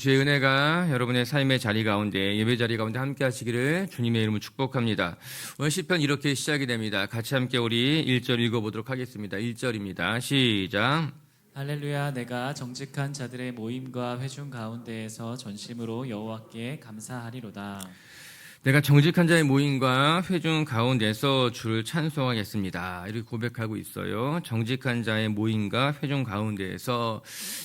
주의 은혜가 여러분의 삶의 자리 가운데, 예배 자리 가운데 함께 하시기를 주님의 이름으로 축복합니다. 오늘 시편 이렇게 시작이 됩니다. 같이 함께 우리 1절 읽어보도록 하겠습니다. 1절입니다. 시작. 할렐루야. 내가 정직한 자들의 모임과 회중 가운데에서 전심으로 여호와께 감사하리로다. 내가 정직한 자의 모임과 회중 가운데서 주를 찬송하겠습니다. 이렇게 고백하고 있어요. 정직한 자의 모임과 회중 가운데에서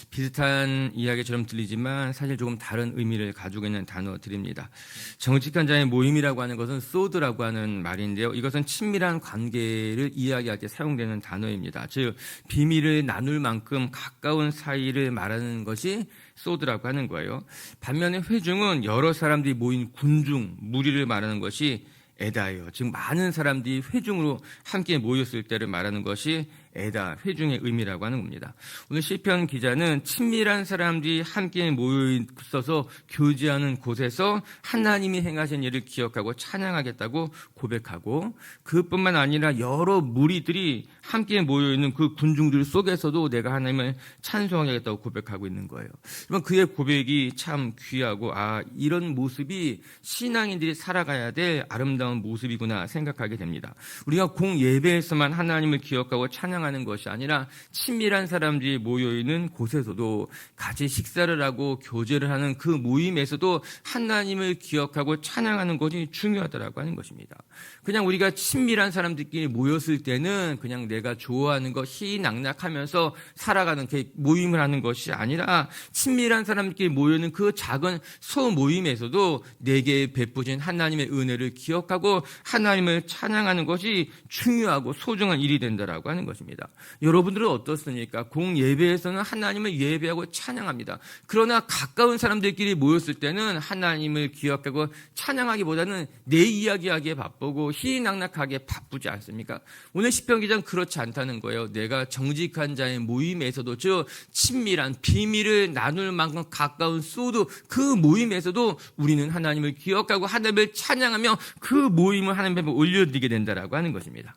비슷한 이야기처럼 들리지만 사실 조금 다른 의미를 가지고 있는 단어들입니다. 정직한 자의 모임이라고 하는 것은 소드라고 하는 말인데요. 이것은 친밀한 관계를 이야기할 때 사용되는 단어입니다. 즉 비밀을 나눌 만큼 가까운 사이를 말하는 것이 소드라고 하는 거예요. 반면에 회중은 여러 사람들이 모인 군중, 무리를 말하는 것이 에다예요. 즉 많은 사람들이 회중으로 함께 모였을 때를 말하는 것이 에다, 회중의 의미라고 하는 겁니다. 오늘 시편 기자는 친밀한 사람들이 함께 모여 있어서 교제하는 곳에서 하나님이 행하신 일을 기억하고 찬양하겠다고 고백하고, 그뿐만 아니라 여러 무리들이 함께 모여 있는 그 군중들 속에서도 내가 하나님을 찬송하겠다고 고백하고 있는 거예요. 그러면 그의 고백이 참 귀하고, 이런 모습이 신앙인들이 살아가야 될 아름다운 모습이구나 생각하게 됩니다. 우리가 공예배에서만 하나님을 기억하고 찬양하는 것이 아니라 친밀한 사람들이 모여있는 곳에서도 같이 식사를 하고 교제를 하는 그 모임에서도 하나님을 기억하고 찬양하는 것이 중요하다고 하는 것입니다. 그냥 우리가 친밀한 사람들끼리 모였을 때는 그냥 내가 좋아하는 거 희낙낙하면서 살아가는 모임을 하는 것이 아니라, 친밀한 사람들끼리 모여있는 그 작은 소모임에서도 내게 베푸신 하나님의 은혜를 기억하고 하나님을 찬양하는 것이 중요하고 소중한 일이 된다라고 하는 것입니다. 여러분들은 어떻습니까? 공예배에서는 하나님을 예배하고 찬양합니다. 그러나 가까운 사람들끼리 모였을 때는 하나님을 기억하고 찬양하기보다는 내 이야기하기에 바쁘고 희낙낙하게 바쁘지 않습니까? 오늘 시편 기자는 그렇지 않다는 거예요. 내가 정직한 자의 모임에서도, 즉 친밀한 비밀을 나눌 만큼 가까운 소드, 그 모임에서도 우리는 하나님을 기억하고 하나님을 찬양하며 그 모임을 하나님 앞에 올려드리게 된다라고 하는 것입니다.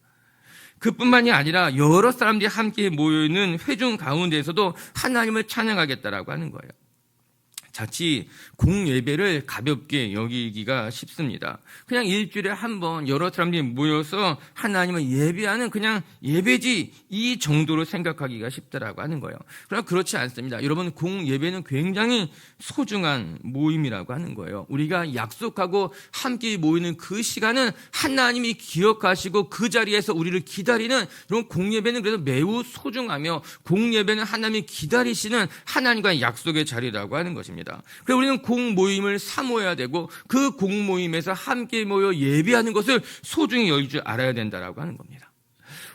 그뿐만이 아니라 여러 사람들이 함께 모여있는 회중 가운데에서도 하나님을 찬양하겠다라고 하는 거예요. 자칫 공예배를 가볍게 여기기가 쉽습니다. 그냥 일주일에 한 번 여러 사람들이 모여서 하나님을 예배하는 그냥 예배지, 이 정도로 생각하기가 쉽다라고 하는 거예요. 그러나 그렇지 않습니다. 여러분, 공예배는 굉장히 소중한 모임이라고 하는 거예요. 우리가 약속하고 함께 모이는 그 시간은 하나님이 기억하시고 그 자리에서 우리를 기다리는, 이런 공예배는 그래서 매우 소중하며, 공예배는 하나님이 기다리시는 하나님과의 약속의 자리라고 하는 것입니다. 그래서 우리는 공모임을 사모해야 되고, 그 공모임에서 함께 모여 예배하는 것을 소중히 여길 줄 알아야 된다라고 하는 겁니다.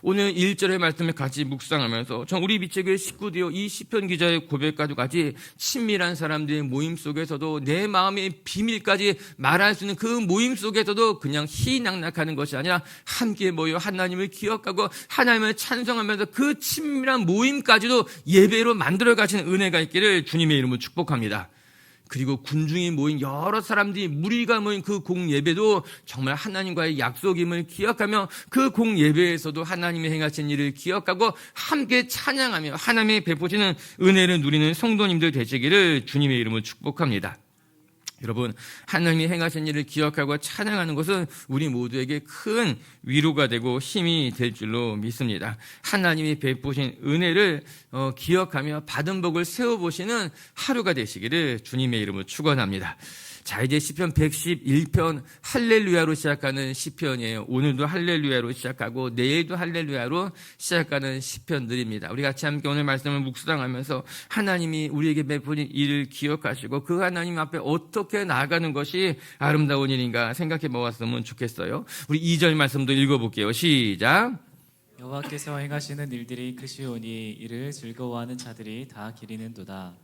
오늘 1절의 말씀을 같이 묵상하면서 우리 빛의 식구되어 이 시편 기자의 고백과도 같이 친밀한 사람들의 모임 속에서도 내 마음의 비밀까지 말할 수 있는 그 모임 속에서도 그냥 희낙낙하는 것이 아니라 함께 모여 하나님을 기억하고 하나님을 찬송하면서 그 친밀한 모임까지도 예배로 만들어 가시는 은혜가 있기를 주님의 이름으로 축복합니다. 그리고 군중이 모인 여러 사람들이, 무리가 모인 그 공예배도 정말 하나님과의 약속임을 기억하며 그 공예배에서도 하나님의 행하신 일을 기억하고 함께 찬양하며 하나님의 베푸시는 은혜를 누리는 성도님들 되시기를 주님의 이름으로 축복합니다. 여러분, 하나님이 행하신 일을 기억하고 찬양하는 것은 우리 모두에게 큰 위로가 되고 힘이 될 줄로 믿습니다. 하나님이 베푸신 은혜를 기억하며 받은 복을 세워보시는 하루가 되시기를 주님의 이름으로 축원합니다. 자, 이제 시편 111편 할렐루야로 시작하는 시편이에요. 오늘도 할렐루야로 시작하고 내일도 할렐루야로 시작하는 시편들입니다. 우리 같이 함께 오늘 말씀을 묵상하면서 하나님이 우리에게 베푸신 일을 기억하시고 그 하나님 앞에 어떻게 나아가는 것이 아름다운 일인가 생각해 보았으면 좋겠어요. 우리 2절 말씀도 읽어볼게요. 시작. 여호와께서 행하시는 일들이 크시오니 이를 즐거워하는 자들이 다 기리는도다.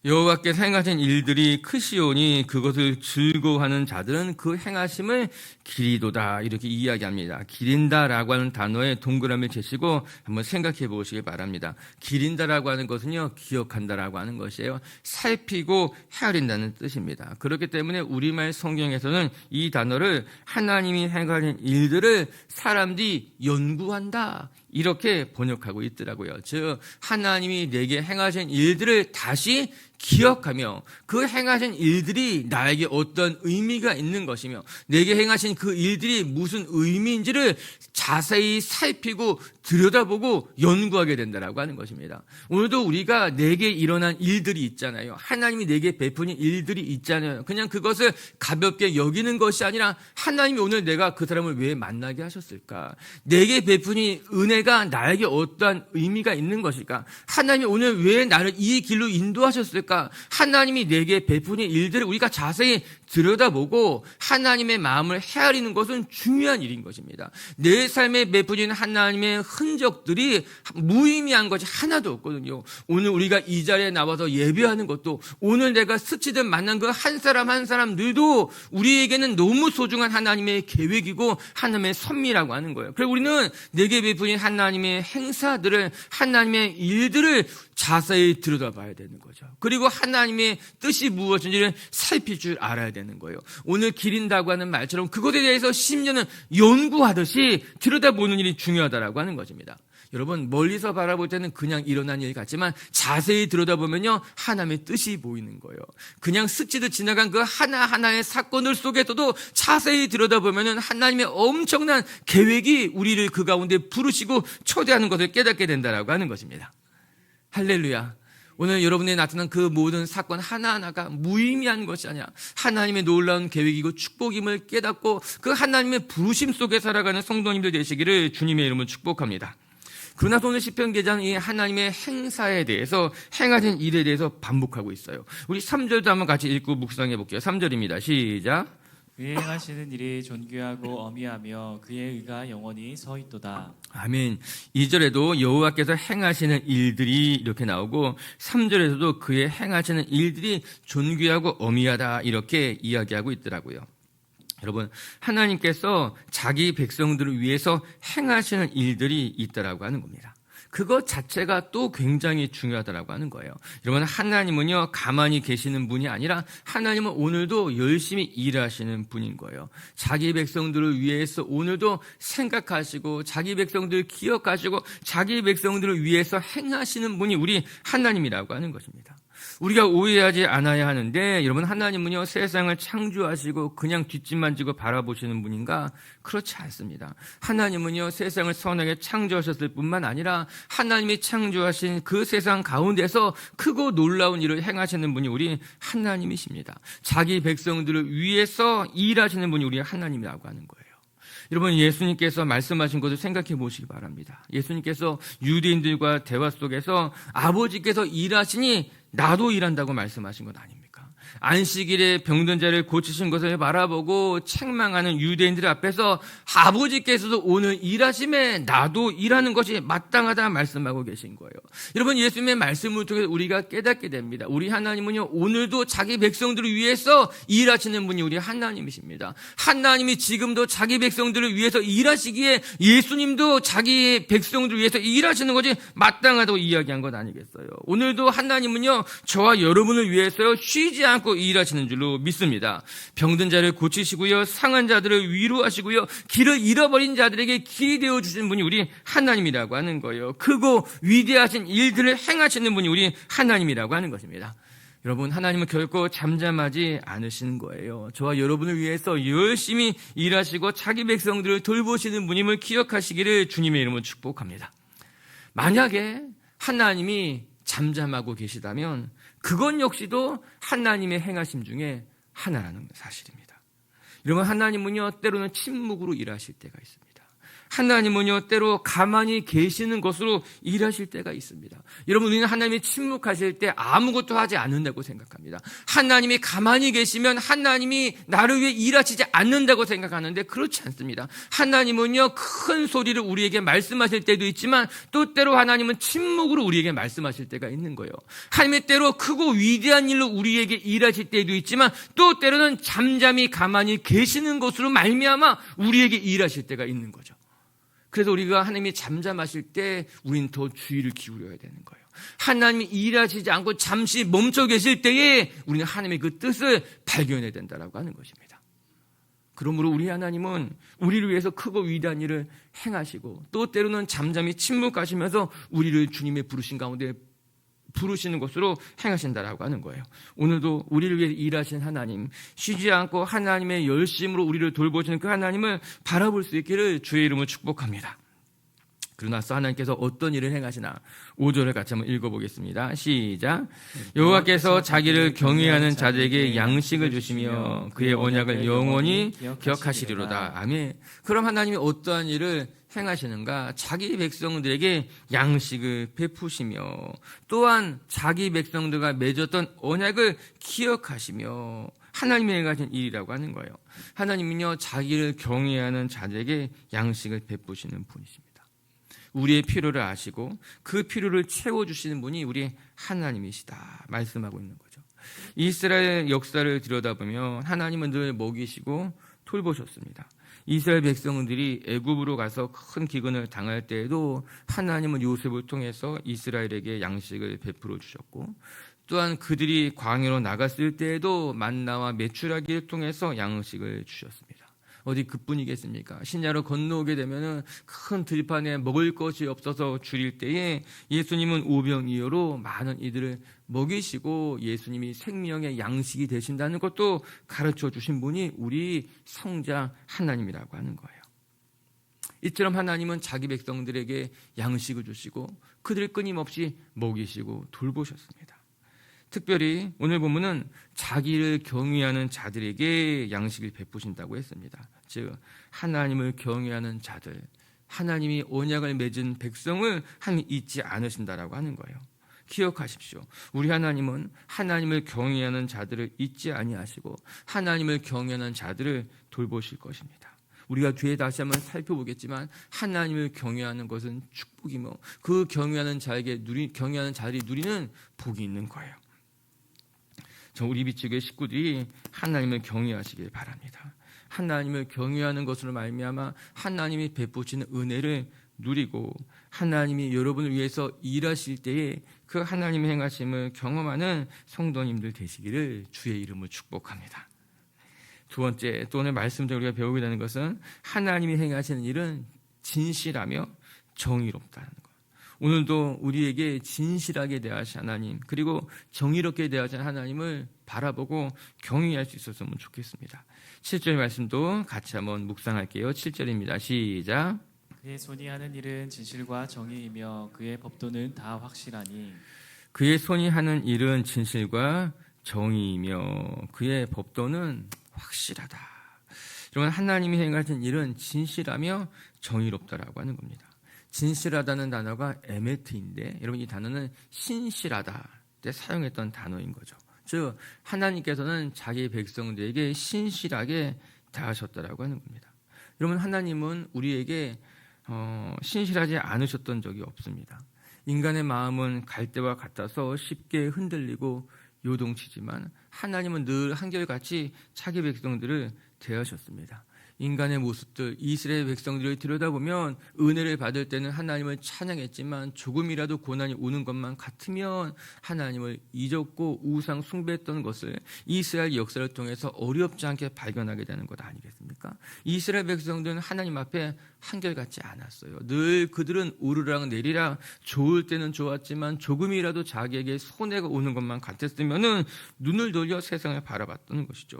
여호와께서 행하신 일들이 크시오니 그것을 즐거워하는 자들은 그 행하심을 기리도다, 이렇게 이야기합니다. 기린다라고 하는 단어에 동그라미 제시고 한번 생각해 보시기 바랍니다. 기린다라고 하는 것은요, 기억한다라고 하는 것이에요. 살피고 헤아린다는 뜻입니다. 그렇기 때문에 우리말 성경에서는 이 단어를 하나님이 행하신 일들을 사람들이 연구한다, 이렇게 번역하고 있더라고요. 즉 하나님이 내게 행하신 일들을 다시 기억하며 그 행하신 일들이 나에게 어떤 의미가 있는 것이며 내게 행하신 그 일들이 무슨 의미인지를 자세히 살피고 들여다보고 연구하게 된다라고 하는 것입니다. 오늘도 우리가 내게 일어난 일들이 있잖아요. 하나님이 내게 베푸는 일들이 있잖아요. 그냥 그것을 가볍게 여기는 것이 아니라 하나님이 오늘 내가 그 사람을 왜 만나게 하셨을까? 내게 베푸니 은혜가 나에게 어떠한 의미가 있는 것일까? 하나님이 오늘 왜 나를 이 길로 인도하셨을까? 하나님이 내게 베푸는 일들을 우리가 자세히 들여다보고 하나님의 마음을 헤아리는 것은 중요한 일인 것입니다. 내 삶에 베푸는 하나님의 흔적들이 무의미한 것이 하나도 없거든요. 오늘 우리가 이 자리에 나와서 예배하는 것도 오늘 내가 스치듯 만난 그 한 사람 한 사람들도 우리에게는 너무 소중한 하나님의 계획이고 하나님의 섭리라고 하는 거예요. 그리고 우리는 내게 베푸는 하나님의 행사들을 하나님의 일들을 자세히 들여다봐야 되는 거죠. 그리고 하나님의 뜻이 무엇인지를 살필 줄 알아야 되는 거예요. 오늘 기린다고 하는 말처럼 그것에 대해서 10년은 연구하듯이 들여다보는 일이 중요하다라고 하는 것입니다. 여러분 멀리서 바라볼 때는 그냥 일어난 일 같지만 자세히 들여다보면요 하나님의 뜻이 보이는 거예요. 그냥 스치듯 지나간 그 하나하나의 사건들 속에서도 자세히 들여다보면은 하나님의 엄청난 계획이 우리를 그 가운데 부르시고 초대하는 것을 깨닫게 된다라고 하는 것입니다. 할렐루야. 오늘 여러분이 나타난 그 모든 사건 하나하나가 무의미한 것이 아니라 하나님의 놀라운 계획이고 축복임을 깨닫고 그 하나님의 부르심 속에 살아가는 성도님들 되시기를 주님의 이름으로 축복합니다. 그러나 오늘 시편 기자는 이 하나님의 행사에 대해서 행하신 일에 대해서 반복하고 있어요. 우리 3절도 한번 같이 읽고 묵상해 볼게요. 3절입니다. 시작. 그의 행하시는 일이 존귀하고 어미하며 그의 의가 영원히 서 있도다. 아멘. 2절에도 여호와께서 행하시는 일들이 이렇게 나오고 3절에서도 그의 행하시는 일들이 존귀하고 어미하다 이렇게 이야기하고 있더라고요. 여러분 하나님께서 자기 백성들을 위해서 행하시는 일들이 있다라고 하는 겁니다. 그것 자체가 또 굉장히 중요하다라고 하는 거예요. 여러분 하나님은요 가만히 계시는 분이 아니라 하나님은 오늘도 열심히 일하시는 분인 거예요. 자기 백성들을 위해서 오늘도 생각하시고 자기 백성들을 기억하시고 자기 백성들을 위해서 행하시는 분이 우리 하나님이라고 하는 것입니다. 우리가 오해하지 않아야 하는데 여러분 하나님은요 세상을 창조하시고 그냥 뒷짐만 지고 바라보시는 분인가? 그렇지 않습니다. 하나님은요 세상을 선하게 창조하셨을 뿐만 아니라 하나님이 창조하신 그 세상 가운데서 크고 놀라운 일을 행하시는 분이 우리 하나님이십니다. 자기 백성들을 위해서 일하시는 분이 우리 하나님이라고 하는 거예요. 여러분 예수님께서 말씀하신 것을 생각해 보시기 바랍니다. 예수님께서 유대인들과 대화 속에서 아버지께서 일하시니 나도 일한다고 말씀하신 것 아닙니까? 안식일에 병든 자를 고치신 것을 바라보고 책망하는 유대인들 앞에서 아버지께서도 오늘 일하심에 나도 일하는 것이 마땅하다 말씀하고 계신 거예요. 여러분 예수님의 말씀을 통해 우리가 깨닫게 됩니다. 우리 하나님은요 오늘도 자기 백성들을 위해서 일하시는 분이 우리 하나님이십니다. 하나님이 지금도 자기 백성들을 위해서 일하시기에 예수님도 자기 백성들을 위해서 일하시는 것이 마땅하다고 이야기한 것 아니겠어요? 오늘도 하나님은요 저와 여러분을 위해서 쉬지 않고 일하시는 줄로 믿습니다. 병든 자를 고치시고요 상한 자들을 위로하시고요 길을 잃어버린 자들에게 길이 되어주신 분이 우리 하나님이라고 하는 거예요. 크고 위대하신 일들을 행하시는 분이 우리 하나님이라고 하는 것입니다. 여러분 하나님은 결코 잠잠하지 않으시는 거예요. 저와 여러분을 위해서 열심히 일하시고 자기 백성들을 돌보시는 분임을 기억하시기를 주님의 이름으로 축복합니다. 만약에 하나님이 잠잠하고 계시다면 그건 역시도 하나님의 행하심 중에 하나라는 사실입니다. 여러분 하나님은요 때로는 침묵으로 일하실 때가 있습니다. 하나님은요 때로 가만히 계시는 것으로 일하실 때가 있습니다. 여러분 우리는 하나님이 침묵하실 때 아무것도 하지 않는다고 생각합니다. 하나님이 가만히 계시면 하나님이 나를 위해 일하시지 않는다고 생각하는데 그렇지 않습니다. 하나님은요 큰 소리를 우리에게 말씀하실 때도 있지만 또 때로 하나님은 침묵으로 우리에게 말씀하실 때가 있는 거예요. 하나님의 때로 크고 위대한 일로 우리에게 일하실 때도 있지만 또 때로는 잠잠히 가만히 계시는 것으로 말미암아 우리에게 일하실 때가 있는 거죠. 그래서 우리가 하나님이 잠잠하실 때 우리는 더 주의를 기울여야 되는 거예요. 하나님이 일하시지 않고 잠시 멈춰 계실 때에 우리는 하나님의 그 뜻을 발견해야 된다고 하는 것입니다. 그러므로 우리 하나님은 우리를 위해서 크고 위대한 일을 행하시고 또 때로는 잠잠히 침묵하시면서 우리를 주님의 부르신 가운데 부르시는 것으로 행하신다라고 하는 거예요. 오늘도 우리를 위해 일하신 하나님, 쉬지 않고 하나님의 열심으로 우리를 돌보시는 그 하나님을 바라볼 수 있기를 주의 이름으로 축복합니다. 그러고 나서 하나님께서 어떤 일을 행하시나 5절을 같이 한번 읽어보겠습니다. 시작. 여호와께서 자기를 경외하는 자들에게 양식을 주시며 그의 언약을 영원히 기억하시리로다. 아멘. 그럼 하나님이 어떠한 일을 행하시는가? 자기 백성들에게 양식을 베푸시며 또한 자기 백성들과 맺었던 언약을 기억하시며 하나님이 행하신 일이라고 하는 거예요. 하나님은요, 자기를 경외하는 자들에게 양식을 베푸시는 분이십니다. 우리의 필요를 아시고 그 필요를 채워주시는 분이 우리 하나님이시다 말씀하고 있는 거죠. 이스라엘 역사를 들여다보면 하나님은 늘 먹이시고 돌보셨습니다. 이스라엘 백성들이 애굽으로 가서 큰 기근을 당할 때에도 하나님은 요셉을 통해서 이스라엘에게 양식을 베풀어 주셨고, 또한 그들이 광야로 나갔을 때에도 만나와 메추라기를 통해서 양식을 주셨습니다. 어디 그뿐이겠습니까? 신야로 건너오게 되면은 큰 들판에 먹을 것이 없어서 줄일 때에 예수님은 오병이어로 많은 이들을 먹이시고 예수님이 생명의 양식이 되신다는 것도 가르쳐 주신 분이 우리 성자 하나님이라고 하는 거예요. 이처럼 하나님은 자기 백성들에게 양식을 주시고 그들을 끊임없이 먹이시고 돌보셨습니다. 특별히 오늘 본문은 자기를 경외하는 자들에게 양식을 베푸신다고 했습니다. 즉 하나님을 경외하는 자들, 하나님이 언약을 맺은 백성을 하나님 잊지 않으신다라고 하는 거예요. 기억하십시오. 우리 하나님은 하나님을 경외하는 자들을 잊지 아니하시고 하나님을 경외하는 자들을 돌보실 것입니다. 우리가 뒤에 다시 한번 살펴보겠지만 하나님을 경외하는 것은 축복이며 그 경외하는 자들이 누리는 복이 있는 거예요. 우리 비축의 식구들이 하나님을 경외하시길 바랍니다. 하나님을 경외하는 것으로 말미암아 하나님이 베푸시는 은혜를 누리고 하나님이 여러분을 위해서 일하실 때에 그 하나님의 행하심을 경험하는 성도님들 되시기를 주의 이름으로 축복합니다. 두 번째, 또 오늘 말씀대로 우리가 배우게 되는 것은 하나님이 행하시는 일은 진실하며 정의롭다는 것. 오늘도 우리에게 진실하게 대하신 하나님, 그리고 정의롭게 대하신 하나님을 바라보고 경외할 수 있었으면 좋겠습니다. 7절 말씀도 같이 한번 묵상할게요. 7절입니다. 시작. 그의 손이 하는 일은 진실과 정의이며 그의 법도는 다 확실하니. 그의 손이 하는 일은 진실과 정의이며 그의 법도는 확실하다. 여러분, 하나님이 행하신 일은 진실하며 정의롭다라고 하는 겁니다. 진실하다는 단어가 에메트인데, 여러분 이 단어는 신실하다 때 사용했던 단어인 거죠. 즉 하나님께서는 자기 백성들에게 신실하게 대하셨다라고 하는 겁니다. 여러분, 하나님은 우리에게 신실하지 않으셨던 적이 없습니다. 인간의 마음은 갈대와 같아서 쉽게 흔들리고 요동치지만 하나님은 늘 한결같이 자기 백성들을 대하셨습니다. 인간의 모습들, 이스라엘 백성들을 들여다보면 은혜를 받을 때는 하나님을 찬양했지만 조금이라도 고난이 오는 것만 같으면 하나님을 잊었고 우상 숭배했던 것을 이스라엘 역사를 통해서 어렵지 않게 발견하게 되는 것 아니겠습니까? 이스라엘 백성들은 하나님 앞에 한결같지 않았어요. 늘 그들은 오르락 내리락, 좋을 때는 좋았지만 조금이라도 자기에게 손해가 오는 것만 같았으면 눈을 돌려 세상을 바라봤던 것이죠.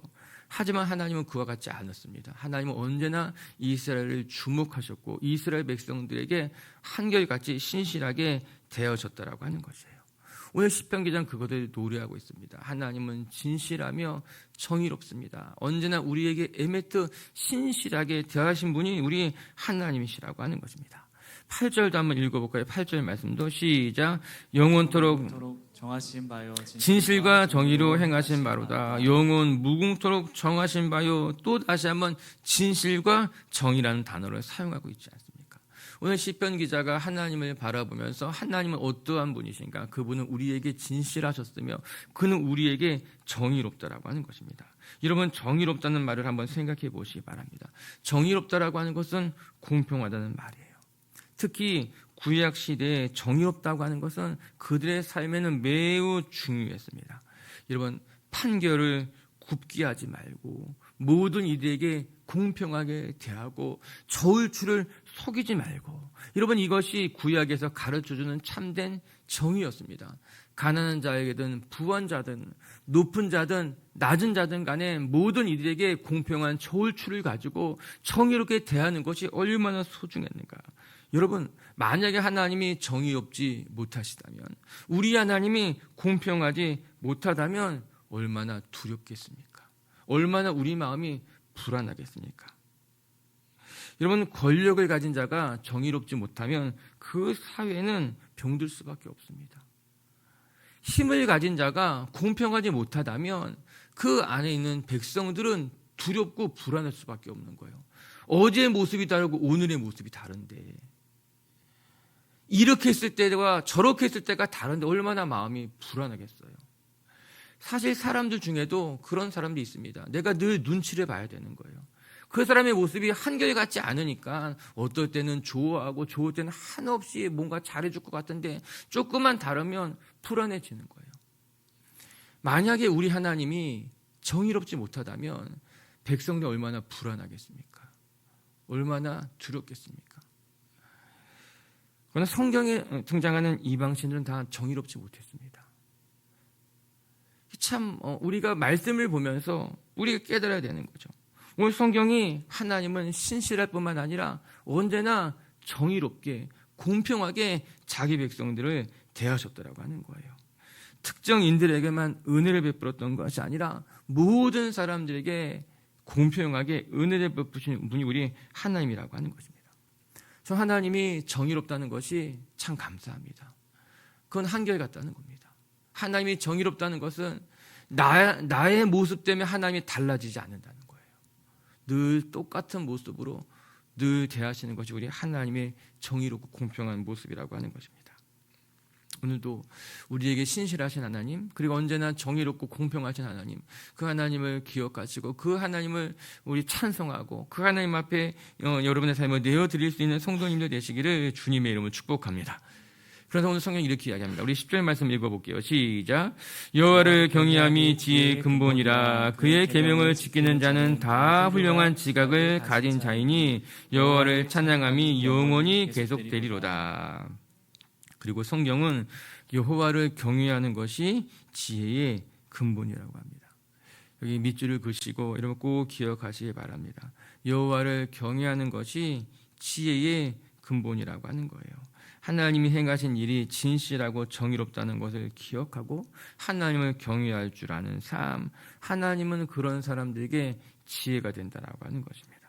하지만 하나님은 그와 같지 않았습니다. 하나님은 언제나 이스라엘을 주목하셨고 이스라엘 백성들에게 한결같이 신실하게 대하셨다라고 하는 것이에요. 오늘 시편 기자는 그것을 노래하고 있습니다. 하나님은 진실하며 정의롭습니다. 언제나 우리에게 에메트 신실하게 대하신 분이 우리 하나님이시라고 하는 것입니다. 8절도 한번 읽어볼까요? 8절 말씀도 시작. 영원토록 정하신 바요 진실과 정의로 행하신 바로다. 영원 무궁토록 정하신 바요. 또 다시 한번 진실과 정의라는 단어를 사용하고 있지 않습니까? 오늘 시편 기자가 하나님을 바라보면서 하나님은 어떠한 분이신가? 그분은 우리에게 진실하셨으며 그는 우리에게 정의롭다라고 하는 것입니다. 여러분, 정의롭다는 말을 한번 생각해 보시기 바랍니다. 정의롭다라고 하는 것은 공평하다는 말이에요. 특히 구약 시대에 정의롭다고 하는 것은 그들의 삶에는 매우 중요했습니다. 여러분, 판결을 굽게 하지 말고 모든 이들에게 공평하게 대하고 저울 줄을 속이지 말고, 여러분 이것이 구약에서 가르쳐주는 참된 정의였습니다. 가난한 자에게든 부한 자든 높은 자든 낮은 자든 간에 모든 이들에게 공평한 저울추를 가지고 정의롭게 대하는 것이 얼마나 소중했는가. 여러분, 만약에 하나님이 정의롭지 못하시다면, 우리 하나님이 공평하지 못하다면 얼마나 두렵겠습니까? 얼마나 우리 마음이 불안하겠습니까? 여러분, 권력을 가진 자가 정의롭지 못하면 그 사회는 병들 수밖에 없습니다. 힘을 가진 자가 공평하지 못하다면 그 안에 있는 백성들은 두렵고 불안할 수밖에 없는 거예요. 어제의 모습이 다르고 오늘의 모습이 다른데, 이렇게 했을 때와 저렇게 했을 때가 다른데 얼마나 마음이 불안하겠어요. 사실 사람들 중에도 그런 사람도 있습니다. 내가 늘 눈치를 봐야 되는 거예요. 그 사람의 모습이 한결같지 않으니까 어떨 때는 좋아하고 좋을 때는 한없이 뭔가 잘해줄 것 같은데 조금만 다르면 불안해지는 거예요. 만약에 우리 하나님이 정의롭지 못하다면 백성들 얼마나 불안하겠습니까? 얼마나 두렵겠습니까? 그러나 성경에 등장하는 이방신들은 다 정의롭지 못했습니다. 참 우리가 말씀을 보면서 우리가 깨달아야 되는 거죠. 오늘 성경이 하나님은 신실할 뿐만 아니라 언제나 정의롭게 공평하게 자기 백성들을 대하셨더라고 하는 거예요. 특정인들에게만 은혜를 베풀었던 것이 아니라 모든 사람들에게 공평하게 은혜를 베푸신 분이 우리 하나님이라고 하는 것입니다. 저 하나님이 정의롭다는 것이 참 감사합니다. 그건 한결같다는 겁니다. 하나님이 정의롭다는 것은 나의 모습 때문에 하나님이 달라지지 않는다는 거예요. 늘 똑같은 모습으로 늘 대하시는 것이 우리 하나님의 정의롭고 공평한 모습이라고 하는 것입니다. 오늘도 우리에게 신실하신 하나님, 그리고 언제나 정의롭고 공평하신 하나님, 그 하나님을 기억하시고 그 하나님을 우리 찬송하고 그 하나님 앞에 여러분의 삶을 내어드릴 수 있는 성도님들 되시기를 주님의 이름으로 축복합니다. 그래서 오늘 성경 이렇게 이야기합니다. 우리 10절 말씀 읽어볼게요. 시작. 여호와를 경외함이 지혜의 근본이라. 그의 계명을 지키는 자는 다 훌륭한 지각을 가진 자이니 여호와를 찬양함이 영원히 계속되리로다. 그리고 성경은 여호와를 경외하는 것이 지혜의 근본이라고 합니다. 여기 밑줄을 그시고 여러분 꼭 기억하시기 바랍니다. 여호와를 경외하는 것이 지혜의 근본이라고 하는 거예요. 하나님이 행하신 일이 진실하고 정의롭다는 것을 기억하고 하나님을 경외할 줄 아는 삶, 하나님은 그런 사람들에게 지혜가 된다라고 하는 것입니다.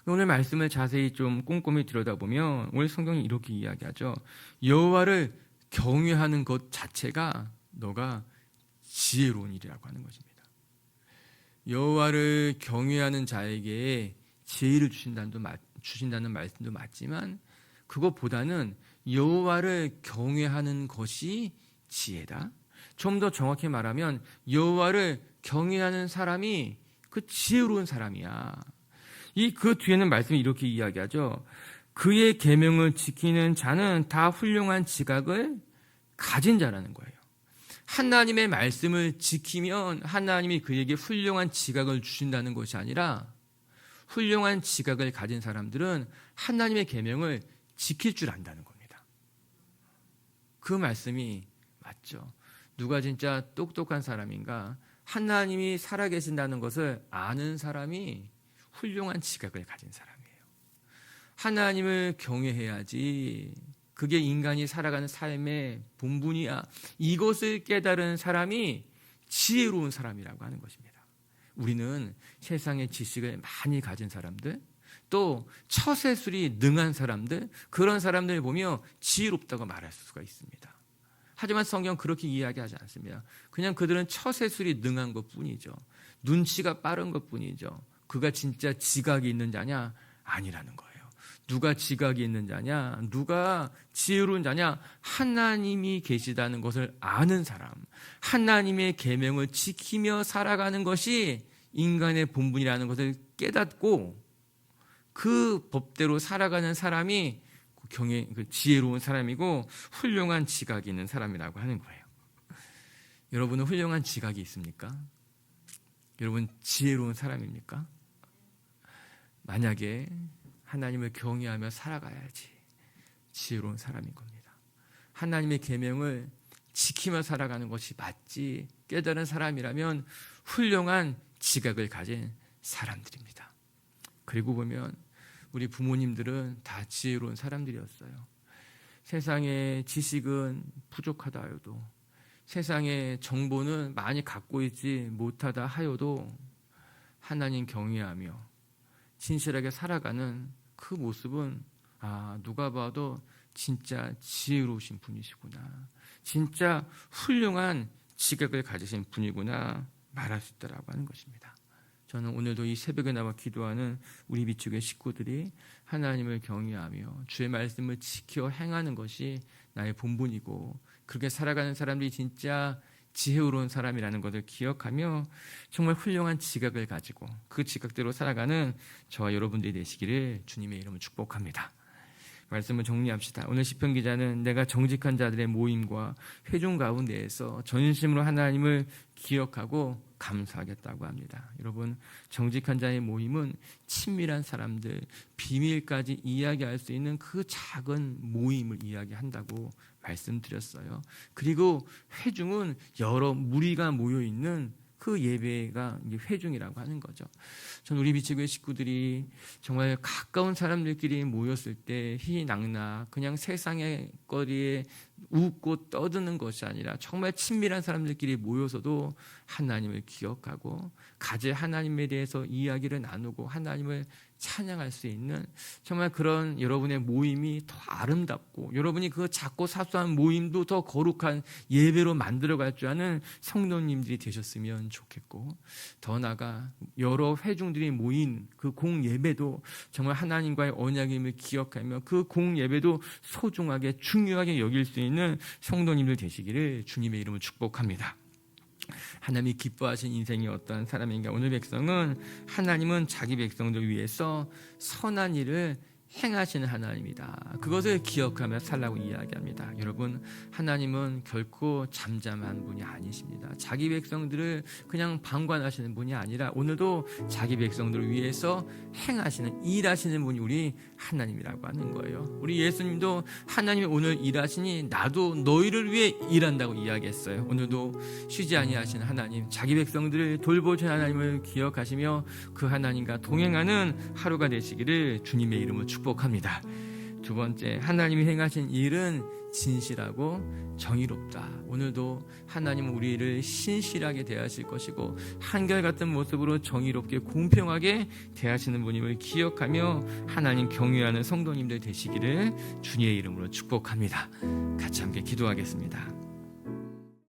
오늘 말씀을 자세히 좀 꼼꼼히 들여다보면 오늘 성경이 이렇게 이야기하죠. 여호와를 경외하는 것 자체가 너가 지혜로운 일이라고 하는 것입니다. 여호와를 경외하는 자에게 지혜를 주신다는 말씀도 맞지만 그것보다는 여호와를 경외하는 것이 지혜다. 좀 더 정확히 말하면 여호와를 경외하는 사람이 그 지혜로운 사람이야. 그 뒤에는 말씀이 이렇게 이야기하죠. 그의 계명을 지키는 자는 다 훌륭한 지각을 가진 자라는 거예요. 하나님의 말씀을 지키면 하나님이 그에게 훌륭한 지각을 주신다는 것이 아니라 훌륭한 지각을 가진 사람들은 하나님의 계명을 지킬 줄 안다는 겁니다. 그 말씀이 맞죠. 누가 진짜 똑똑한 사람인가? 하나님이 살아계신다는 것을 아는 사람이 훌륭한 지각을 가진 사람이에요. 하나님을 경외해야지. 그게 인간이 살아가는 삶의 본분이야. 이것을 깨달은 사람이 지혜로운 사람이라고 하는 것입니다. 우리는 세상의 지식을 많이 가진 사람들, 또 처세술이 능한 사람들, 그런 사람들을 보며 지혜롭다고 말할 수가 있습니다. 하지만 성경 그렇게 이야기하지 않습니다. 그냥 그들은 처세술이 능한 것뿐이죠. 눈치가 빠른 것뿐이죠. 그가 진짜 지각이 있는 자냐? 아니라는 거예요. 누가 지각이 있는 자냐? 누가 지혜로운 자냐? 하나님이 계시다는 것을 아는 사람, 하나님의 계명을 지키며 살아가는 것이 인간의 본분이라는 것을 깨닫고 그 법대로 살아가는 사람이 지혜로운 사람이고 훌륭한 지각이 있는 사람이라고 하는 거예요. 여러분은 훌륭한 지각이 있습니까? 여러분 지혜로운 사람입니까? 만약에 하나님을 경외하며 살아가야지 지혜로운 사람인 겁니다. 하나님의 계명을 지키며 살아가는 것이 맞지 깨달은 사람이라면 훌륭한 지각을 가진 사람들입니다. 그리고 보면 우리 부모님들은 다 지혜로운 사람들이었어요. 세상의 지식은 부족하다 하여도, 세상의 정보는 많이 갖고 있지 못하다 하여도 하나님 경외하며 진실하게 살아가는 그 모습은 누가 봐도 진짜 지혜로우신 분이시구나, 진짜 훌륭한 지각을 가지신 분이구나 말할 수 있다라고 하는 것입니다. 저는 오늘도 이 새벽에 나와 기도하는 우리 비축의 식구들이 하나님을 경외하며 주의 말씀을 지켜 행하는 것이 나의 본분이고, 그렇게 살아가는 사람들이 진짜 지혜로운 사람이라는 것을 기억하며 정말 훌륭한 지각을 가지고 그 지각대로 살아가는 저와 여러분들이 되시기를 주님의 이름으로 축복합니다. 말씀을 정리합시다. 오늘 시편 기자는 내가 정직한 자들의 모임과 회중 가운데에서 전심으로 하나님을 기억하고 감사하겠다고 합니다. 여러분, 정직한 자의 모임은 친밀한 사람들, 비밀까지 이야기할 수 있는 그 작은 모임을 이야기한다고 말씀드렸어요. 그리고 회중은 여러 무리가 모여있는 그 예배가 회중이라고 하는 거죠. 전 우리 비치교회 식구들이 정말 가까운 사람들끼리 모였을 때 희희낙낙 그냥 세상의 거리에 웃고 떠드는 것이 아니라 정말 친밀한 사람들끼리 모여서도 하나님을 기억하고 가지 하나님에 대해서 이야기를 나누고 하나님을 찬양할 수 있는 정말 그런 여러분의 모임이 더 아름답고, 여러분이 그 작고 사소한 모임도 더 거룩한 예배로 만들어갈 줄 아는 성도님들이 되셨으면 좋겠고, 더 나아가 여러 회중들이 모인 그 공예배도 정말 하나님과의 언약임을 기억하며 그 공예배도 소중하게 중요하게 여길 수 있는 성도님들 되시기를 주님의 이름으로 축복합니다. 하나님이 기뻐하신 인생이 어떠한 사람인가? 오늘 백성은 하나님은 자기 백성들 위해서 선한 일을 행하시는 하나님이다. 그것을 기억하며 살라고 이야기합니다. 여러분, 하나님은 결코 잠잠한 분이 아니십니다. 자기 백성들을 그냥 방관하시는 분이 아니라 오늘도 자기 백성들을 위해서 행하시는, 일하시는 분이 우리 하나님이라고 하는 거예요. 우리 예수님도 하나님이 오늘 일하시니 나도 너희를 위해 일한다고 이야기했어요. 오늘도 쉬지 아니하시는 하나님, 자기 백성들을 돌보시는 하나님을 기억하시며 그 하나님과 동행하는 하루가 되시기를 주님의 이름으로 축복합니다. 두 번째, 하나님이 행하신 일은 진실하고 정의롭다. 오늘도 하나님은 우리를 신실하게 대하실 것이고 한결같은 모습으로 정의롭게 공평하게 대하시는 분임을 기억하며 하나님 경외하는 성도님들 되시기를 주님의 이름으로 축복합니다. 같이 함께 기도하겠습니다.